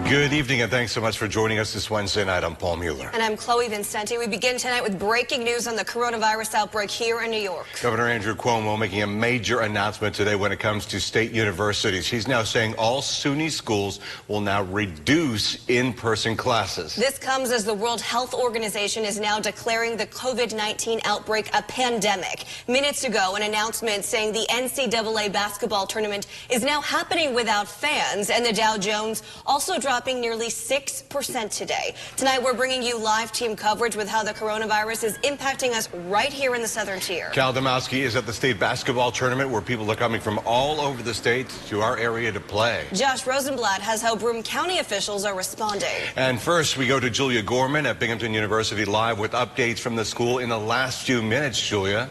Good evening and thanks so much for joining us this Wednesday night. I'm Paul Mueller. And I'm Chloe Vincenti. We begin tonight with breaking news on the coronavirus outbreak here in New York. Governor Andrew Cuomo making a major announcement today when it comes to state universities. He's now saying all SUNY schools will now reduce in-person classes. This comes as the World Health Organization is now declaring the COVID-19 outbreak a pandemic. Minutes ago, an announcement saying the NCAA basketball tournament is now happening without fans, and the Dow Jones also dropping nearly 6% today. Tonight, we're bringing you live team coverage with how the coronavirus is impacting us right here in the Southern Tier. Cal Domowski is at the state basketball tournament where people are coming from all over the state to our area to play. Josh Rosenblatt has how Broome County officials are responding. And first, we go to Julia Gorman at Binghamton University live with updates from the school in the last few minutes. Julia.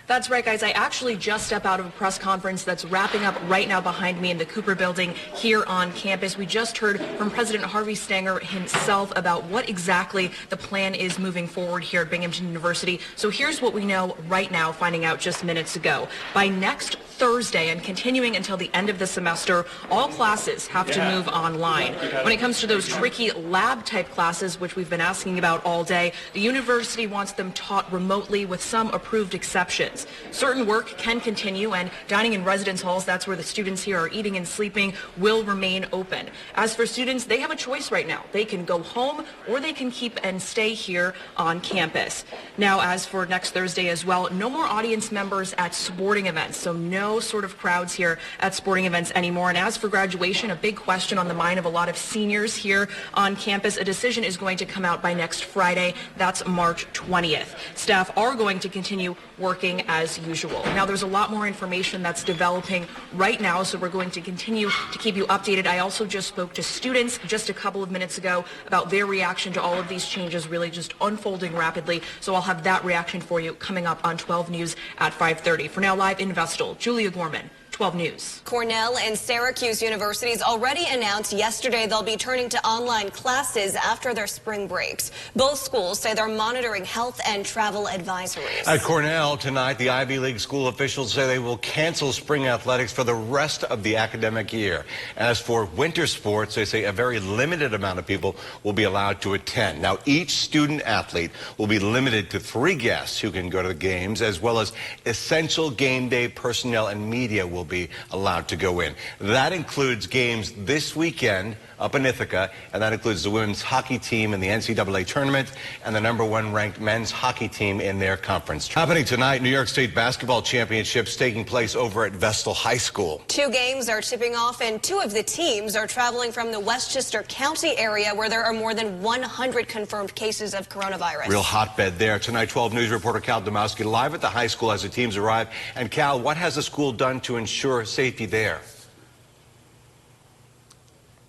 That's right, guys. I actually just stepped out of a press conference that's wrapping up right now behind me in the Cooper building here on campus. We just heard from President Harvey Stanger himself about what exactly the plan is moving forward here at Binghamton University. So here's what we know right now, finding out just minutes ago. By next Thursday and continuing until the end of the semester, all classes have to move online. When it comes to those tricky lab-type classes, which we've been asking about all day, the university wants them taught remotely with some approved exceptions. Certain work can continue, and dining in residence halls, that's where the students here are eating and sleeping, will remain open. As for students, they have a choice right now. They can go home or they can keep and stay here on campus. Now, as for next Thursday as well, no more audience members at sporting events, so no sort of crowds here at sporting events anymore. And as for graduation, a big question on the mind of a lot of seniors here on campus. A decision is going to come out by next Friday. That's March 20th. Staff are going to continue working as usual. Now, there's a lot more information that's developing right now, so we're going to continue to keep you updated. I also just spoke to students just a couple of minutes ago about their reaction to all of these changes really just unfolding rapidly. So I'll have that reaction for you coming up on 12 News at 5:30. For now, live in Vestal, Julia Gorman, 12 News. Cornell and Syracuse universities already announced yesterday they'll be turning to online classes after their spring breaks. Both schools say they're monitoring health and travel advisories. At Cornell tonight, the Ivy League school officials say they will cancel spring athletics for the rest of the academic year. As for winter sports, they say a very limited amount of people will be allowed to attend. Now, each student athlete will be limited to 3 guests who can go to the games, as well as essential game day personnel and media will be allowed to go in. That includes games this weekend up in Ithaca, and that includes the women's hockey team in the NCAA tournament and the #1 ranked men's hockey team in their conference. Happening tonight, New York State basketball championships taking place over at Vestal High School. 2 games are tipping off, and 2 of the teams are traveling from the Westchester County area where there are more than 100 confirmed cases of coronavirus. Real hotbed there. Tonight, 12 News reporter Cal Domowski live at the high school as the teams arrive. And Cal, what has the school done to ensure safety there?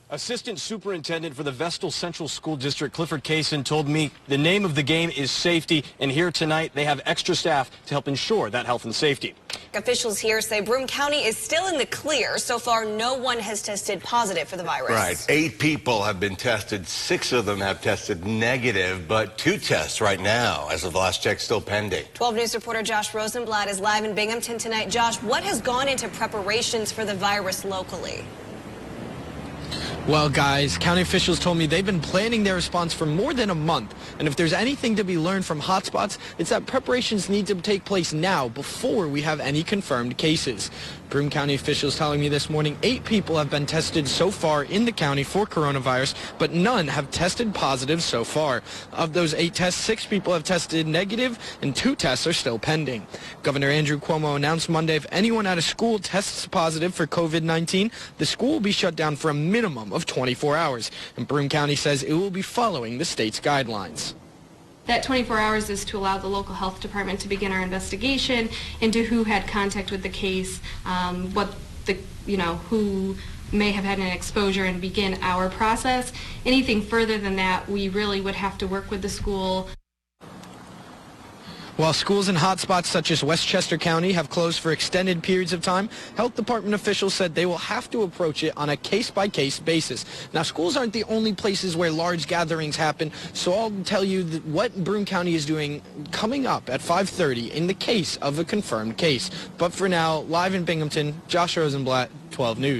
Assistant Superintendent for the Vestal Central School District, Clifford Kaysen, told me the name of the game is safety, and here tonight they have extra staff to help ensure that health and safety. Officials here say Broome County is still in the clear. So far, no one has tested positive for the virus. Right. 8 people have been tested. 6 of them have tested negative, but 2 tests right now, as of the last check, still pending. 12 News reporter Josh Rosenblatt is live in Binghamton tonight. Josh, what has gone into preparations for the virus locally? Well, guys, county officials told me they've been planning their response for more than a month. And if there's anything to be learned from hotspots, it's that preparations need to take place now before we have any confirmed cases. Broome County officials telling me this morning 8 people have been tested so far in the county for coronavirus, but none have tested positive so far. Of those 8 tests, 6 people have tested negative and 2 tests are still pending. Governor Andrew Cuomo announced Monday if anyone at a school tests positive for COVID-19, the school will be shut down for a minimum of 24 hours. And Broome County says it will be following the state's guidelines. That 24 hours is to allow the local health department to begin our investigation into who had contact with the case, who may have had an exposure, and begin our process. Anything further than that, we really would have to work with the school. While schools in hotspots such as Westchester County have closed for extended periods of time, health department officials said they will have to approach it on a case-by-case basis. Now, schools aren't the only places where large gatherings happen, so I'll tell you what Broome County is doing coming up at 5:30 in the case of a confirmed case. But for now, live in Binghamton, Josh Rosenblatt, 12 News.